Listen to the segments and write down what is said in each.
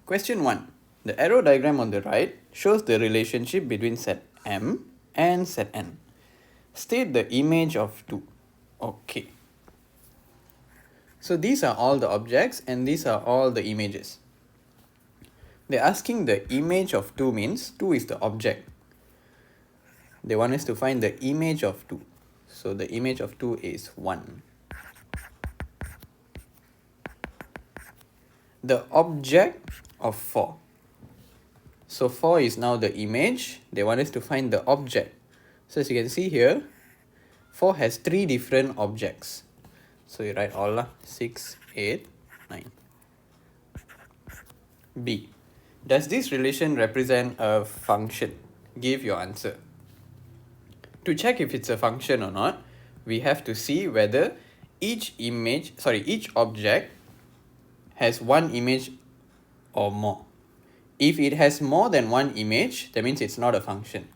Question 1. The arrow diagram on the right shows the relationship between set M and set N. State the image of 2. Okay. So these are all the objects and these are all the images. They're asking the image of 2 means 2 is the object. They want us to find the image of 2. So the image of 2 is 1. The object of 4. So 4 is now the image. They want us to find the object. So as you can see here, 4 has 3 different objects. So you write all 6, 8, 9. B. Does this relation represent a function? Give your answer. To check if it's a function or not, we have to see whether each object has one image or more. If it has more than one image, that means it's not a function.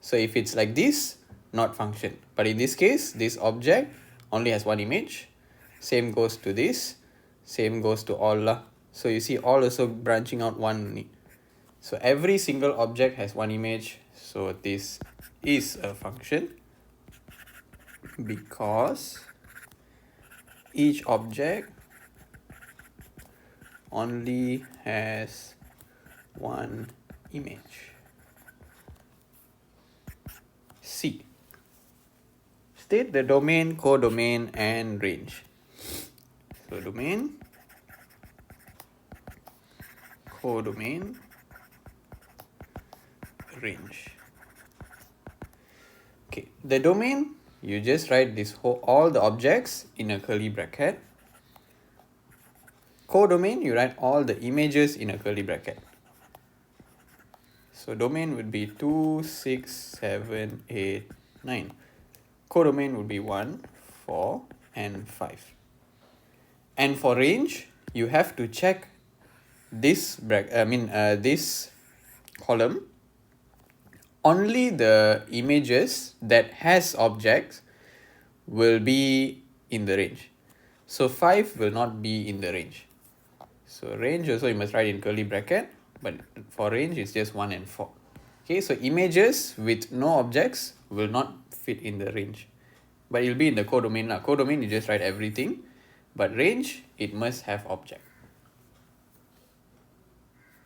So if it's like this, not function. But in this case, this object only has one image. Same goes to this. Same goes to all. So you see all also branching out one. So every single object has one image. So this is a function because each object only has one image. C. State the domain, codomain, and range. So domain, codomain, range. Okay, the domain, you just write this all the objects in a curly bracket. Codomain, you write all the images in a curly bracket. So domain would be 2, 6, 7, 8, 9. Codomain would be 1, 4, and 5. And for range, you have to check this this column. Only the images that has objects will be in the range. So 5 will not be in the range. So range also you must write in curly bracket, but for range it's just 1 and 4. Okay, so images with no objects will not fit in the range, but it will be in the codomain. Codomain you just write everything, but range it must have object.